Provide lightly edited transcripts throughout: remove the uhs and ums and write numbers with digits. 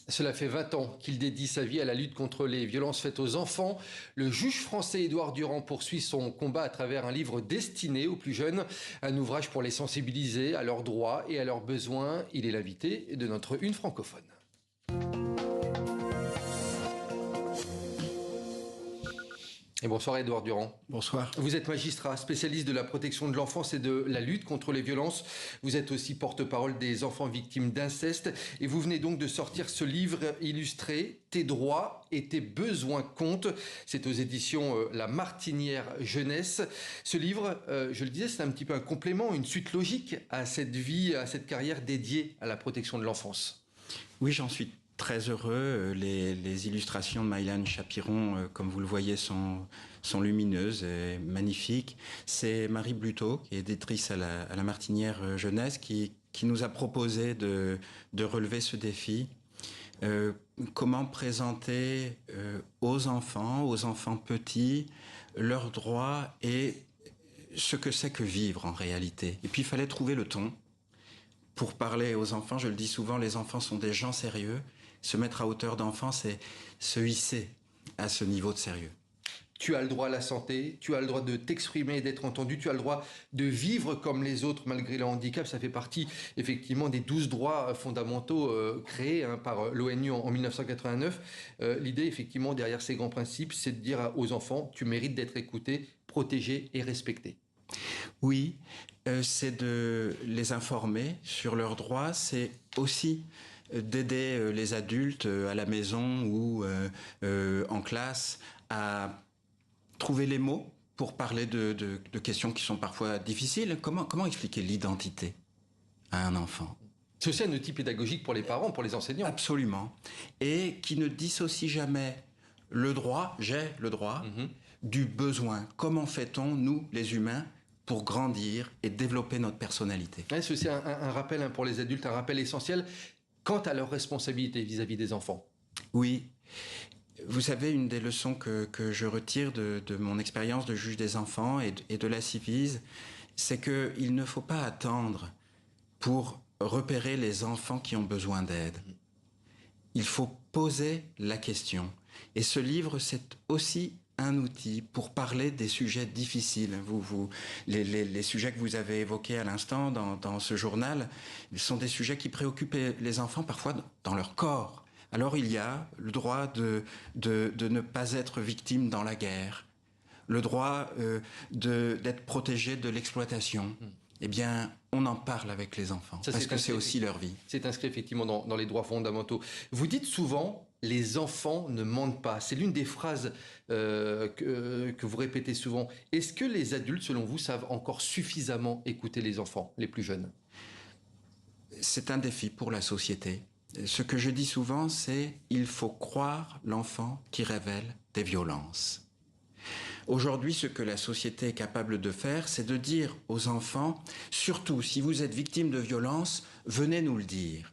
Cela fait 20 ans qu'il dédie sa vie à la lutte contre les violences faites aux enfants. Le juge français Édouard Durand poursuit son combat à travers un livre destiné aux plus jeunes, un ouvrage pour les sensibiliser à leurs droits et à leurs besoins. Il est l'invité de notre Une francophone. Et bonsoir Édouard Durand. Bonsoir. Vous êtes magistrat, spécialiste de la protection de l'enfance et de la lutte contre les violences. Vous êtes aussi porte-parole des enfants victimes d'inceste. Et vous venez donc de sortir ce livre illustré, Tes droits et tes besoins comptent. C'est aux éditions La Martinière Jeunesse. Ce livre, je le disais, c'est un petit peu un complément, une suite logique à cette vie, à cette carrière dédiée à la protection de l'enfance. Oui, j'en suis très heureux. Les illustrations de Maïlane Chapiron, comme vous le voyez, sont lumineuses et magnifiques. C'est Marie Bluteau, qui est éditrice à la Martinière Jeunesse, qui nous a proposé de relever ce défi. Comment présenter aux enfants petits, leurs droits et ce que c'est que vivre en réalité. Et puis il fallait trouver le ton. Pour parler aux enfants, je le dis souvent, les enfants sont des gens sérieux. Se mettre à hauteur d'enfant, c'est se hisser à ce niveau de sérieux. Tu as le droit à la santé, tu as le droit de t'exprimer et d'être entendu, tu as le droit de vivre comme les autres malgré le handicap. Ça fait partie effectivement des 12 droits fondamentaux créés par l'ONU en 1989. L'idée effectivement derrière ces grands principes, c'est de dire aux enfants, tu mérites d'être écouté, protégé et respecté. Oui, c'est de les informer sur leurs droits, c'est aussi d'aider les adultes à la maison ou en classe à trouver les mots pour parler de questions qui sont parfois difficiles. Comment expliquer l'identité à un enfant ? C'est aussi un outil pédagogique pour les parents, pour les enseignants. Absolument. Et qui ne dissocie jamais le droit, j'ai le droit, du besoin. Comment fait-on, nous, les humains, pour grandir et développer notre personnalité. C'est aussi un rappel pour les adultes, un rappel essentiel quant à leurs responsabilités vis-à-vis des enfants. Oui. Vous savez, une des leçons que je retire de mon expérience de juge des enfants et de la Civise, c'est qu'il ne faut pas attendre pour repérer les enfants qui ont besoin d'aide. Il faut poser la question. Et ce livre, c'est aussi un outil pour parler des sujets difficiles. Les sujets que vous avez évoqués à l'instant dans ce journal sont des sujets qui préoccupent les enfants parfois dans leur corps. Alors il y a le droit de ne pas être victime dans la guerre, le droit d'être protégé de l'exploitation. Eh bien, on en parle avec les enfants, parce que c'est aussi leur vie. C'est inscrit effectivement dans les droits fondamentaux. Vous dites souvent, les enfants ne mentent pas. C'est l'une des phrases que vous répétez souvent. Est-ce que les adultes, selon vous, savent encore suffisamment écouter les enfants, les plus jeunes ? C'est un défi pour la société. Ce que je dis souvent, c'est il faut croire l'enfant qui révèle des violences. Aujourd'hui, ce que la société est capable de faire, c'est de dire aux enfants, surtout si vous êtes victime de violence, venez nous le dire.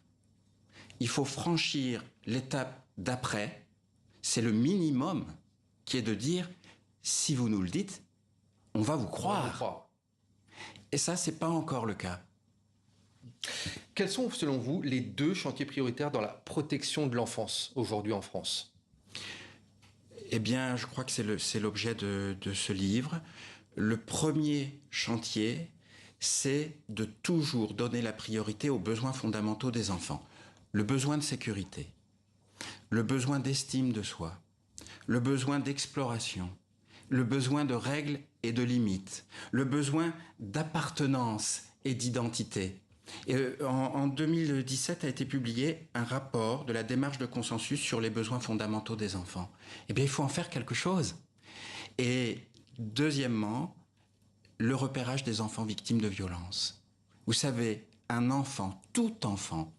Il faut franchir l'étape d'après, c'est le minimum, qui est de dire, si vous nous le dites, on va vous croire. Et ça, c'est pas encore le cas. Quels sont, selon vous, les 2 chantiers prioritaires dans la protection de l'enfance aujourd'hui en France ? Eh bien, je crois que c'est l'objet de ce livre. Le premier chantier, c'est de toujours donner la priorité aux besoins fondamentaux des enfants. Le besoin de sécurité, le besoin d'estime de soi, le besoin d'exploration, le besoin de règles et de limites, le besoin d'appartenance et d'identité. Et en 2017 a été publié un rapport de la démarche de consensus sur les besoins fondamentaux des enfants. Eh bien, il faut en faire quelque chose. Et deuxièmement, le repérage des enfants victimes de violences. Vous savez, un enfant, tout enfant,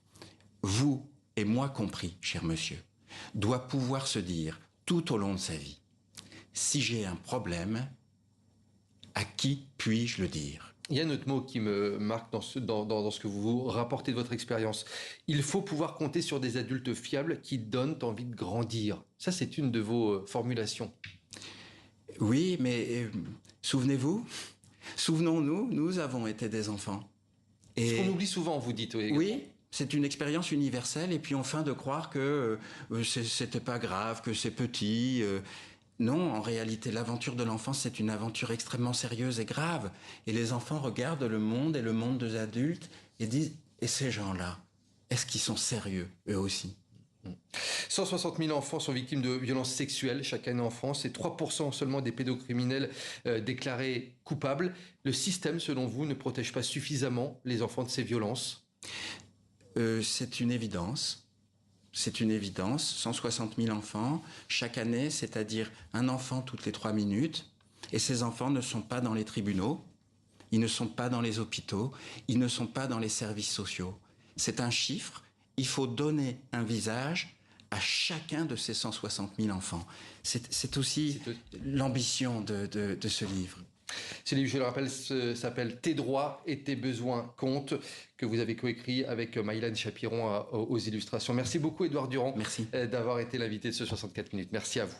vous et moi compris, cher monsieur, doit pouvoir se dire tout au long de sa vie, si j'ai un problème, à qui puis-je le dire ? Il y a un autre mot qui me marque dans ce que vous rapportez de votre expérience. Il faut pouvoir compter sur des adultes fiables qui donnent envie de grandir. Ça, c'est une de vos formulations. Oui, mais souvenez-vous, souvenons-nous, nous avons été des enfants. Ce qu'on oublie souvent, vous dites. Oui, C'est une expérience universelle et puis on feint de croire que c'était pas grave, que c'est petit. Non, en réalité, l'aventure de l'enfance, c'est une aventure extrêmement sérieuse et grave. Et les enfants regardent le monde et le monde des adultes et disent, et ces gens-là, est-ce qu'ils sont sérieux, eux aussi? 160 000 enfants sont victimes de violences sexuelles chaque année en France et 3% seulement des pédocriminels déclarés coupables. Le système, selon vous, ne protège pas suffisamment les enfants de ces violences? C'est une évidence. C'est une évidence. 160 000 enfants chaque année, c'est-à-dire un enfant toutes les 3 minutes. Et ces enfants ne sont pas dans les tribunaux, ils ne sont pas dans les hôpitaux, ils ne sont pas dans les services sociaux. C'est un chiffre. Il faut donner un visage à chacun de ces 160 000 enfants. C'est aussi l'ambition de ce livre. Ce livre, je le rappelle, s'appelle Tes droits et tes besoins comptent, que vous avez coécrit avec Maïlène Chapiron aux illustrations. Merci beaucoup, Édouard Durand, Merci. d'avoir été l'invité de ce 64 minutes. Merci à vous.